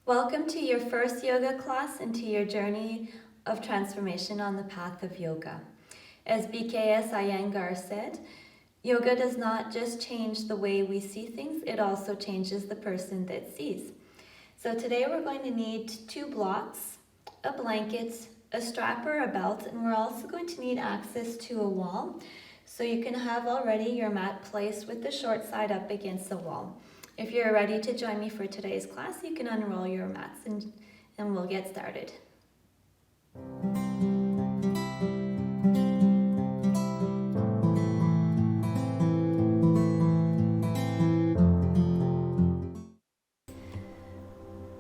Welcome to your first yoga class and to your journey of transformation on the path of yoga. As BKS Iyengar said, yoga does not just change the way we see things, it also changes the person that sees. So today we're going to need 2 blocks, a blanket, a strap or a belt, and we're also going to need access to a wall. So you can have already your mat placed with the short side up against the wall. If you're ready to join me for today's class, you can unroll your mats and we'll get started.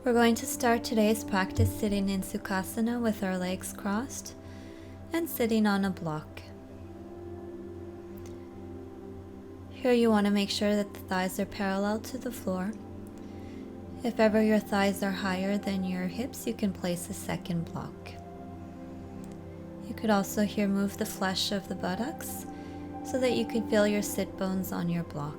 We're going to start today's practice sitting in Sukhasana with our legs crossed and sitting on a block. Here you want to make sure that the thighs are parallel to the floor. If ever your thighs are higher than your hips, you can place a second block. You could also here move the flesh of the buttocks so that you can feel your sit bones on your block.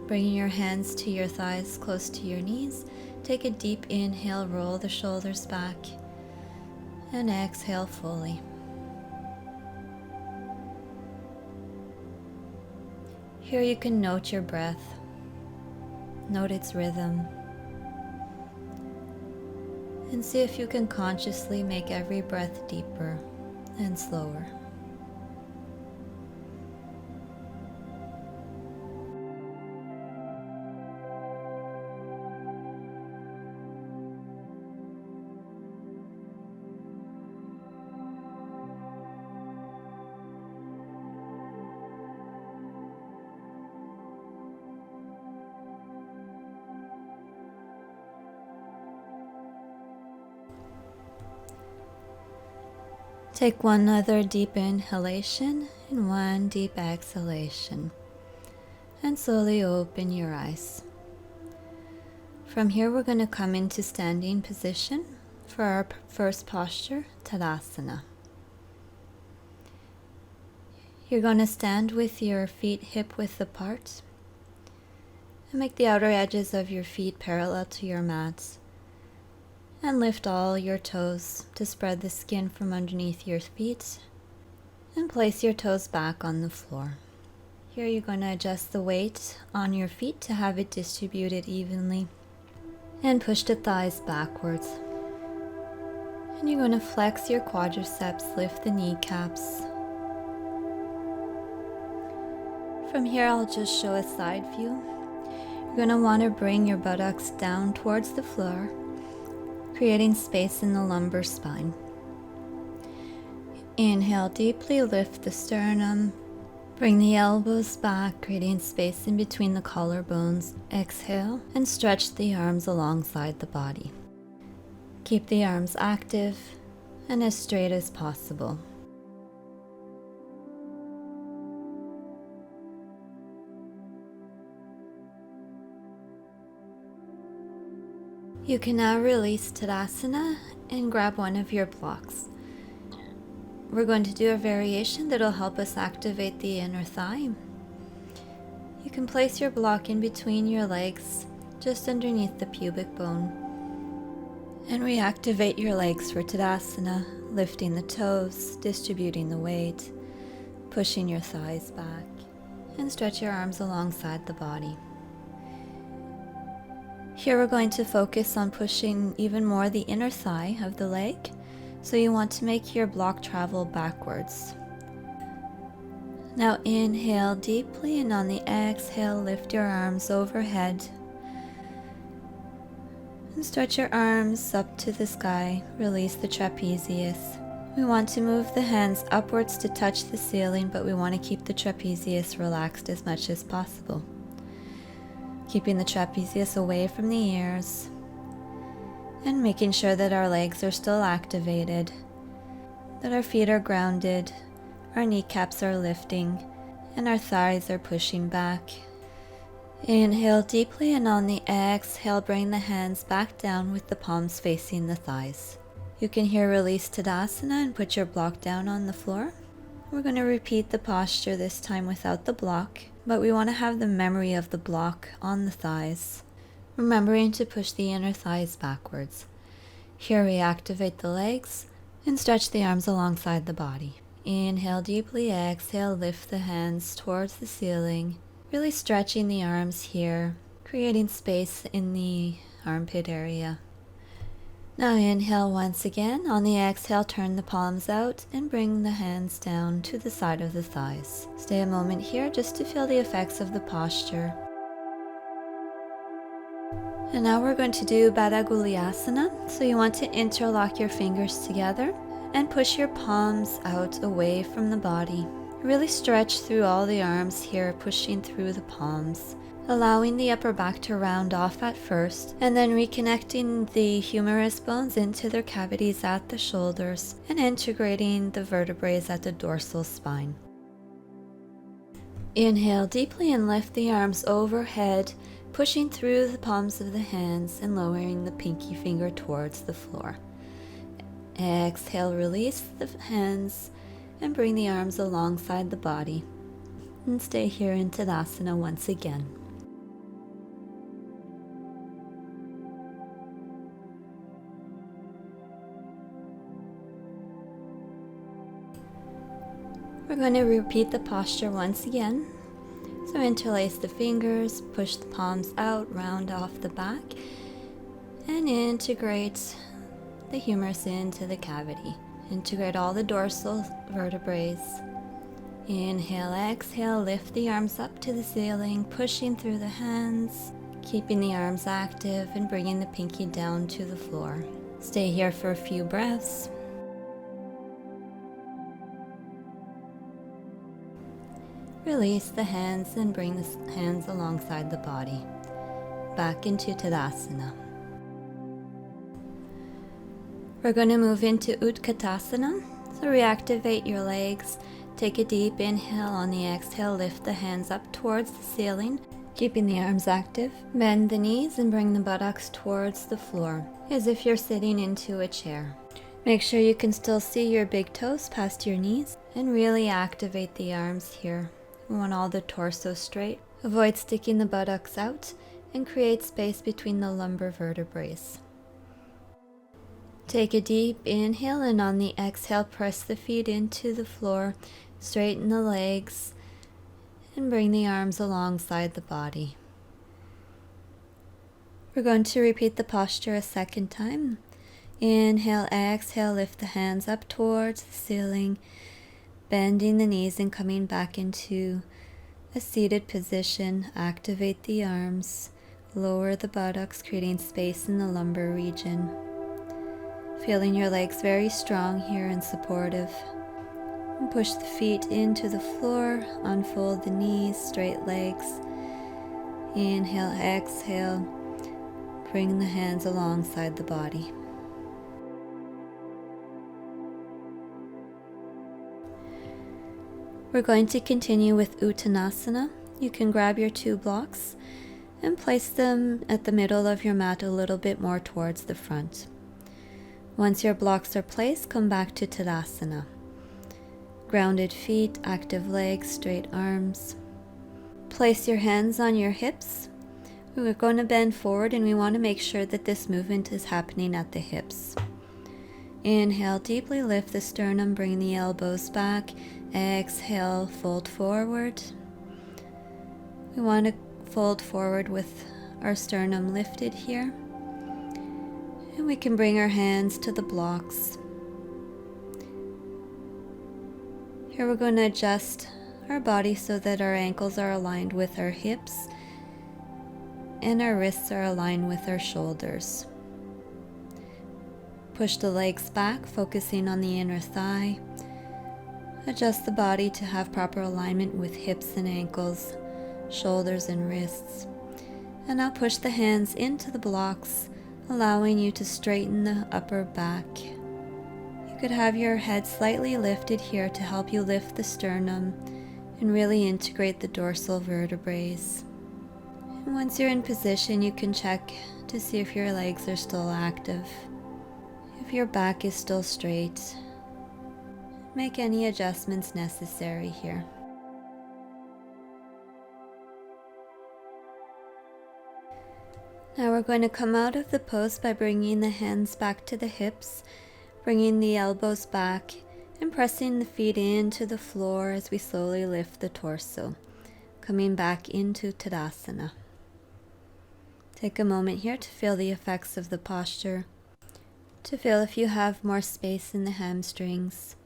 Bringing your hands to your thighs close to your knees, take a deep inhale, roll the shoulders back, and exhale fully. Here you can note your breath, note its rhythm, and see if you can consciously make every breath deeper and slower. Take one other deep inhalation and one deep exhalation, and slowly open your eyes. From here we're going to come into standing position for our first posture, Tadasana. You're going to stand with your feet hip-width apart and make the outer edges of your feet parallel to your mat. And lift all your toes to spread the skin from underneath your feet and place your toes back on the floor. Here you're going to adjust the weight on your feet to have it distributed evenly and push the thighs backwards. And you're going to flex your quadriceps, lift the kneecaps. From here I'll just show a side view. You're going to want to bring your buttocks down towards the floor, creating space in the lumbar spine. Inhale deeply, lift the sternum, bring the elbows back, creating space in between the collarbones. Exhale and stretch the arms alongside the body. Keep the arms active and as straight as possible. You can now release Tadasana and grab one of your blocks. We're going to do a variation that will help us activate the inner thigh. You can place your block in between your legs, just underneath the pubic bone, and reactivate your legs for Tadasana, lifting the toes, distributing the weight, pushing your thighs back, and stretch your arms alongside the body. Here we're going to focus on pushing even more the inner thigh of the leg, so you want to make your block travel backwards. Now inhale deeply, and on the exhale lift your arms overhead and stretch your arms up to the sky. Release the trapezius. We want to move the hands upwards to touch the ceiling, but we want to keep the trapezius relaxed as much as possible. Keeping the trapezius away from the ears and making sure that our legs are still activated, that our feet are grounded, our kneecaps are lifting, and our thighs are pushing back. Inhale deeply, and on the exhale bring the hands back down with the palms facing the thighs. You can here release Tadasana and put your block down on the floor. We're going to repeat the posture this time without the block, but we want to have the memory of the block on the thighs. remembering to push the inner thighs backwards. Here we activate the legs and stretch the arms alongside the body. Inhale deeply, exhale, lift the hands towards the ceiling, really stretching the arms here, creating space in the armpit area. Now inhale once again. On the exhale, turn the palms out and bring the hands down to the side of the thighs. Stay a moment here just to feel the effects of the posture. And now we're going to do Baddha Golyasana. So you want to interlock your fingers together and push your palms out away from the body. Really stretch through all the arms here, pushing through the palms, allowing the upper back to round off at first, and then reconnecting the humerus bones into their cavities at the shoulders and integrating the vertebrae at the dorsal spine. Inhale deeply and lift the arms overhead, pushing through the palms of the hands and lowering the pinky finger towards the floor. Exhale, release the hands and bring the arms alongside the body. And stay here in Tadasana once again. We're going to repeat the posture once again. So interlace the fingers, push the palms out, round off the back, and integrate the humerus into the cavity. Integrate all the dorsal vertebrae. Inhale, exhale, lift the arms up to the ceiling, pushing through the hands, keeping the arms active and bringing the pinky down to the floor. Stay here for a few breaths. Release the hands and bring the hands alongside the body. Back into Tadasana. We're going to move into Utkatasana. So reactivate your legs. Take a deep inhale. On the exhale, lift the hands up towards the ceiling, keeping the arms active. Bend the knees and bring the buttocks towards the floor, as if you're sitting into a chair. Make sure you can still see your big toes past your knees, and really activate the arms here. We want all the torso straight. Avoid sticking the buttocks out and create space between the lumbar vertebrae. Take a deep inhale, and on the exhale, press the feet into the floor, straighten the legs, and bring the arms alongside the body. We're going to repeat the posture a second time. Inhale, exhale, lift the hands up towards the ceiling, bending the knees and coming back into a seated position. Activate the arms, lower the buttocks, creating space in the lumbar region. Feeling your legs very strong here and supportive. And push the feet into the floor, unfold the knees, straight legs. Inhale, exhale, bring the hands alongside the body. We're going to continue with Uttanasana. You can grab your 2 blocks and place them at the middle of your mat a little bit more towards the front. Once your blocks are placed, come back to Tadasana. Grounded feet, active legs, straight arms. Place your hands on your hips. We're going to bend forward, and we want to make sure that this movement is happening at the hips. Inhale, deeply lift the sternum, bring the elbows back. Exhale, fold forward. We want to fold forward with our sternum lifted here. And we can bring our hands to the blocks. Here we're going to adjust our body so that our ankles are aligned with our hips and our wrists are aligned with our shoulders. Push the legs back, focusing on the inner thigh. Adjust the body to have proper alignment with hips and ankles, shoulders and wrists. And now push the hands into the blocks, allowing you to straighten the upper back. You could have your head slightly lifted here to help you lift the sternum and really integrate the dorsal vertebrae. And once you're in position, you can check to see if your legs are still active, if your back is still straight. Make any adjustments necessary here. Now we're going to come out of the pose by bringing the hands back to the hips, bringing the elbows back, and pressing the feet into the floor as we slowly lift the torso, coming back into Tadasana. Take a moment here to feel the effects of the posture, to feel if you have more space in the hamstrings.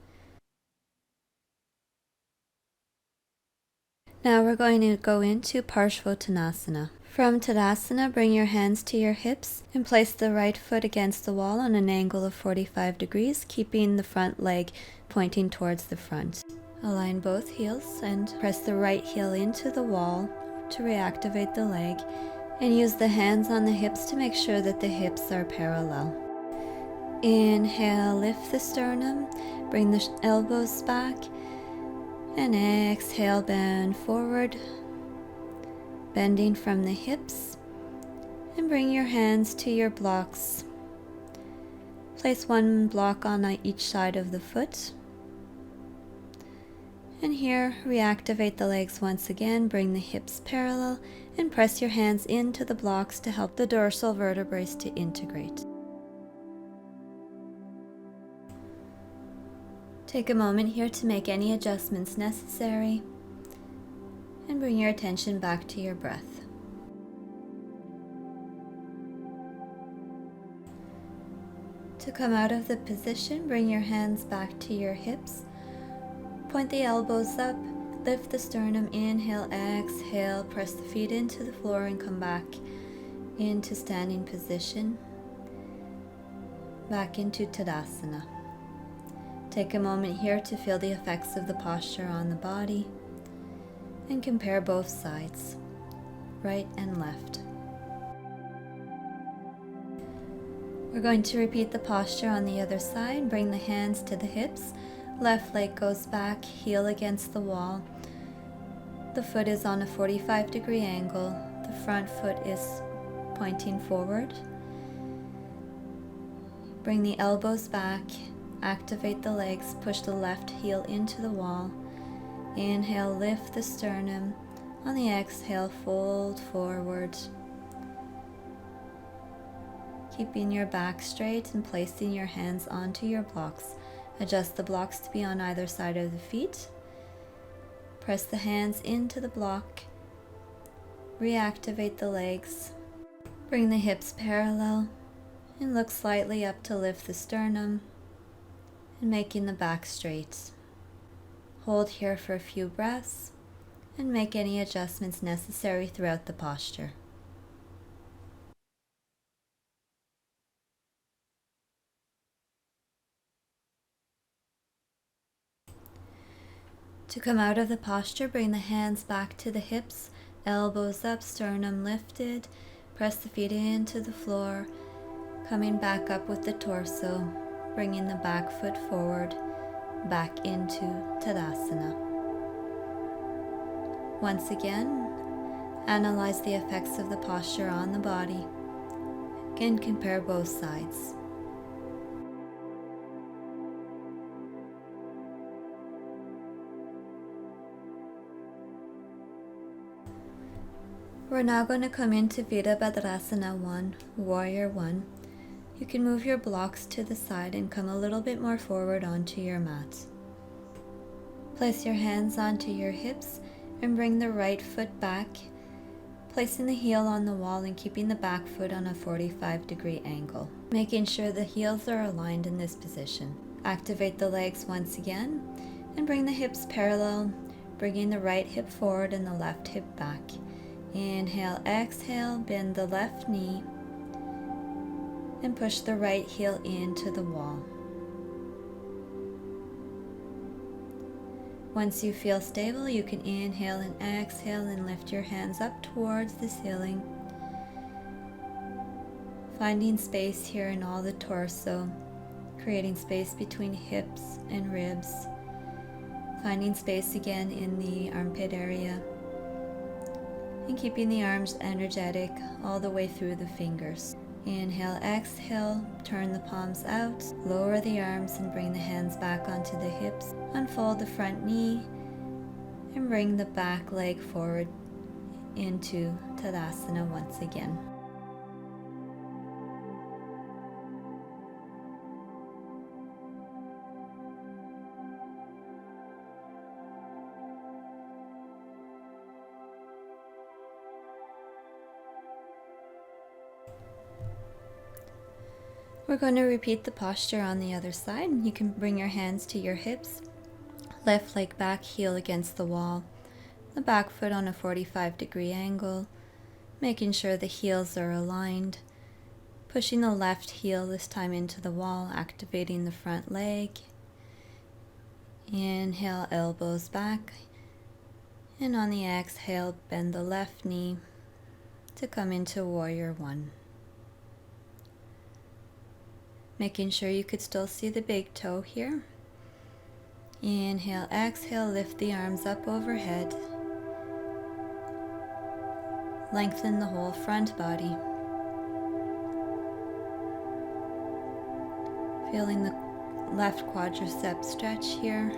Now we're going to go into Parshvottanasana. From Tadasana, bring your hands to your hips and place the right foot against the wall on an angle of 45 degrees, keeping the front leg pointing towards the front. Align both heels and press the right heel into the wall to reactivate the leg, and use the hands on the hips to make sure that the hips are parallel. Inhale, lift the sternum, bring the elbows back, and exhale, bend forward, bending from the hips, and bring your hands to your blocks. Place one block on each side of the foot. And here, reactivate the legs once again, bring the hips parallel, and press your hands into the blocks to help the dorsal vertebrae to integrate. Take a moment here to make any adjustments necessary, and bring your attention back to your breath. To come out of the position, bring your hands back to your hips. Point the elbows up, lift the sternum, inhale, exhale, press the feet into the floor and come back into standing position, back into Tadasana. Take a moment here to feel the effects of the posture on the body and compare both sides, right and left. We're going to repeat the posture on the other side. Bring the hands to the hips. Left leg goes back, heel against the wall. The foot is on a 45-degree angle. The front foot is pointing forward. Bring the elbows back, activate the legs, push the left heel into the wall. Inhale, lift the sternum. On the exhale, fold forward. Keeping your back straight and placing your hands onto your blocks. Adjust the blocks to be on either side of the feet. Press the hands into the block. Reactivate the legs. Bring the hips parallel and look slightly up to lift the sternum and making the back straight. Hold here for a few breaths and make any adjustments necessary throughout the posture. To come out of the posture, bring the hands back to the hips, elbows up, sternum lifted. Press the feet into the floor, coming back up with the torso, bringing the back foot forward, back into Tadasana. Once again, analyze the effects of the posture on the body and compare both sides. We're now going to come into Virabhadrasana 1, Warrior 1. You can move your blocks to the side and come a little bit more forward onto your mat. Place your hands onto your hips and bring the right foot back, placing the heel on the wall and keeping the back foot on a 45-degree angle, making sure the heels are aligned in this position. Activate the legs once again and bring the hips parallel, bringing the right hip forward and the left hip back. Inhale, exhale, bend the left knee and push the right heel into the wall. Once you feel stable, you can inhale and exhale and lift your hands up towards the ceiling, finding space here in all the torso, creating space between hips and ribs, finding space again in the armpit area, and keeping the arms energetic all the way through the fingers. Inhale, exhale, turn the palms out, lower the arms and bring the hands back onto the hips. Unfold the front knee and bring the back leg forward into Tadasana once again. We're going to repeat the posture on the other side. You can bring your hands to your hips, left leg back, heel against the wall, the back foot on a 45-degree angle, making sure the heels are aligned, pushing the left heel this time into the wall, activating the front leg. Inhale, elbows back, and on the exhale, bend the left knee to come into Warrior One. Making sure you could still see the big toe here. Inhale, exhale, lift the arms up overhead. Lengthen the whole front body. Feeling the left quadricep stretch here,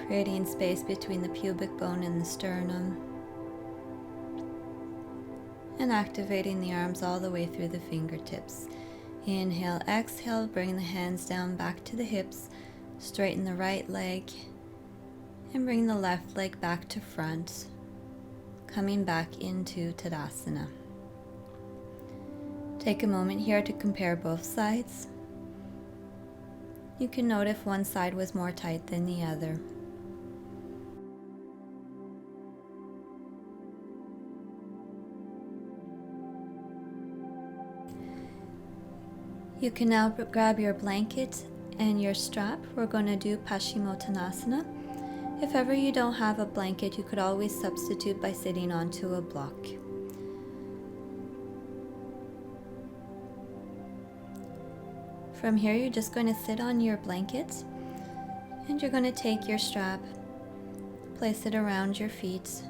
creating space between the pubic bone and the sternum, and activating the arms all the way through the fingertips. Inhale, exhale, bring the hands down back to the hips, straighten the right leg, and bring the left leg back to front, coming back into Tadasana. Take a moment here to compare both sides. You can note if one side was more tight than the other. You can now grab your blanket and your strap. We're going to do Paschimottanasana. If ever you don't have a blanket, you could always substitute by sitting onto a block. From here, you're just going to sit on your blanket, and you're going to take your strap, place it around your feet.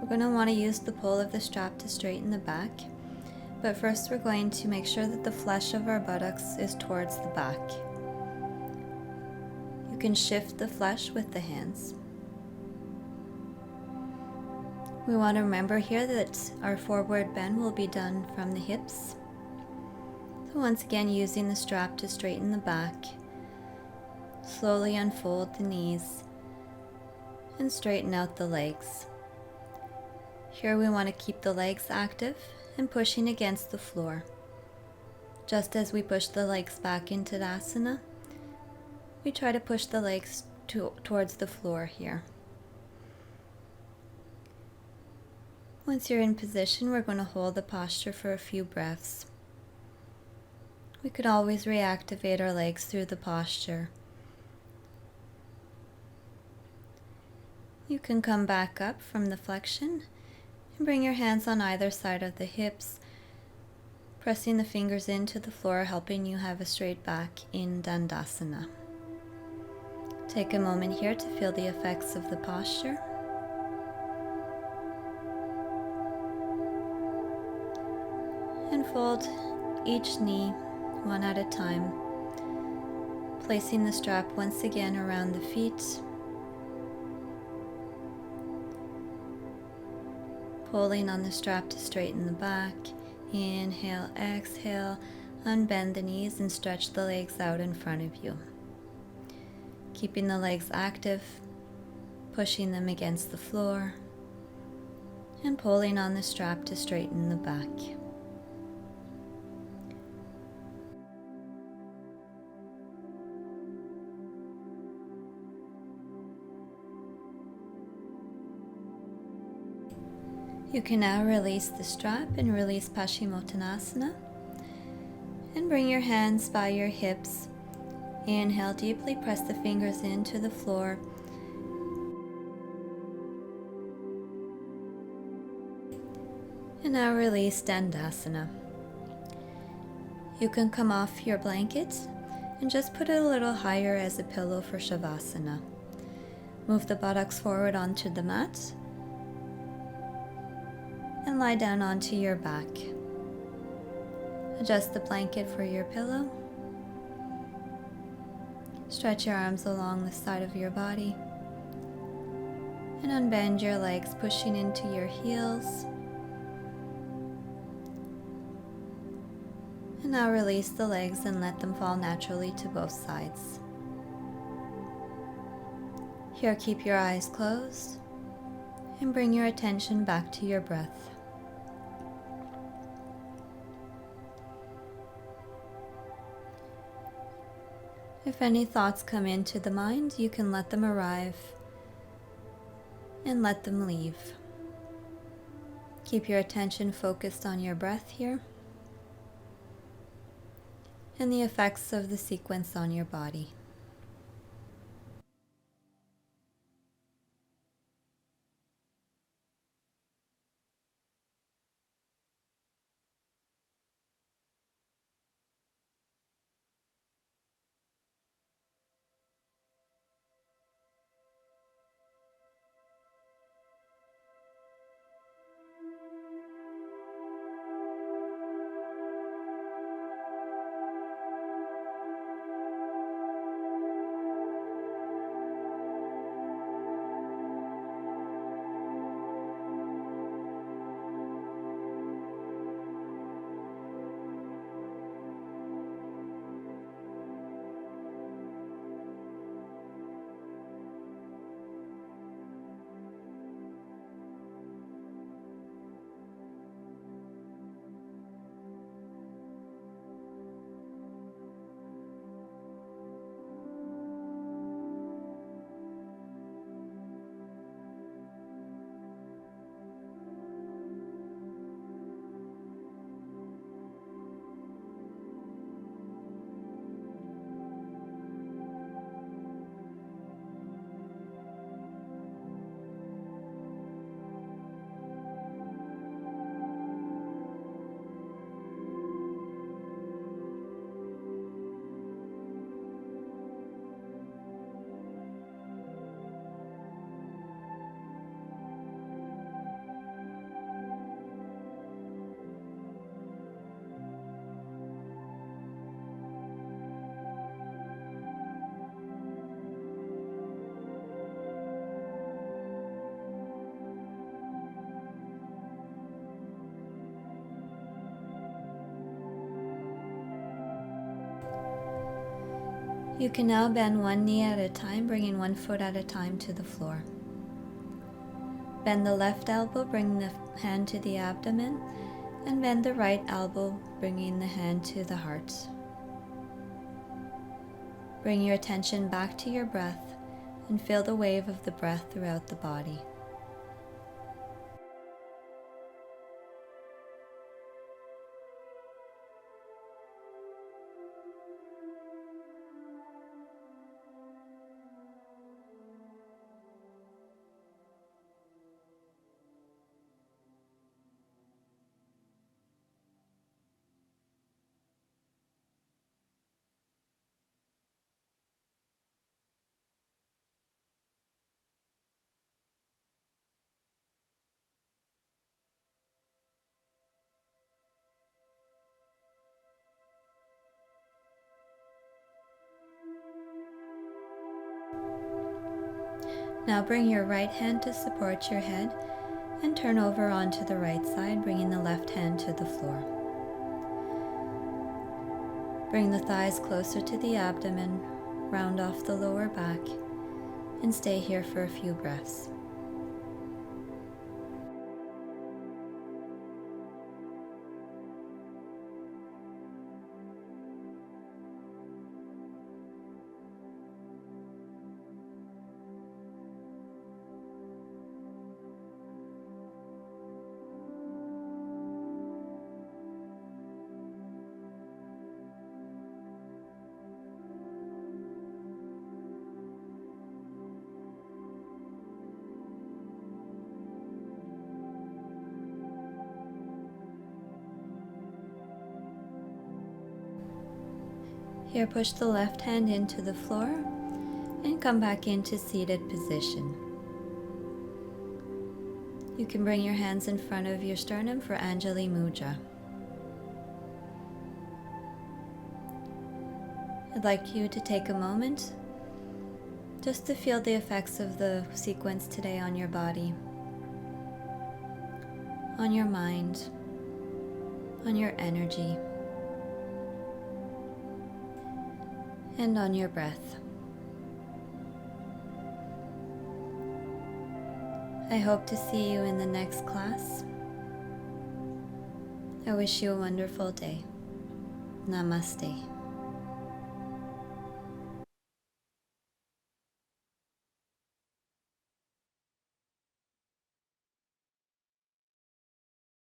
We're going to want to use the pull of the strap to straighten the back, but first we're going to make sure that the flesh of our buttocks is towards the back. You can shift the flesh with the hands. We want to remember here that our forward bend will be done from the hips. So once again, using the strap to straighten the back, slowly unfold the knees and straighten out the legs. Here we want to keep the legs active and pushing against the floor. Just as we push the legs back into Tadasana, we try to push the legs towards the floor here. Once you're in position, we're going to hold the posture for a few breaths. We could always reactivate our legs through the posture. You can come back up from the flexion and bring your hands on either side of the hips, pressing the fingers into the floor, helping you have a straight back in Dandasana. Take a moment here to feel the effects of the posture. And fold each knee one at a time, placing the strap once again around the feet. Pulling on the strap to straighten the back. Inhale, exhale, unbend the knees and stretch the legs out in front of you. Keeping the legs active, pushing them against the floor, and pulling on the strap to straighten the back. You can now release the strap and release Paschimottanasana. And bring your hands by your hips. Inhale deeply, press the fingers into the floor. And now release Dandasana. You can come off your blanket and just put it a little higher as a pillow for Shavasana. Move the buttocks forward onto the mat and lie down onto your back. Adjust the blanket for your pillow. Stretch your arms along the side of your body and unbend your legs, pushing into your heels. And now release the legs and let them fall naturally to both sides. Here, keep your eyes closed and bring your attention back to your breath. If any thoughts come into the mind, you can let them arrive and let them leave. Keep your attention focused on your breath here and the effects of the sequence on your body. You can now bend one knee at a time, bringing one foot at a time to the floor. Bend the left elbow, bring the hand to the abdomen, and bend the right elbow, bringing the hand to the heart. Bring your attention back to your breath and feel the wave of the breath throughout the body. Now bring your right hand to support your head and turn over onto the right side, bringing the left hand to the floor. Bring the thighs closer to the abdomen, round off the lower back, and stay here for a few breaths. Here, push the left hand into the floor and come back into seated position. You can bring your hands in front of your sternum for Anjali Mudra. I'd like you to take a moment just to feel the effects of the sequence today on your body, on your mind, on your energy, and on your breath. I hope to see you in the next class. I wish you a wonderful day. Namaste.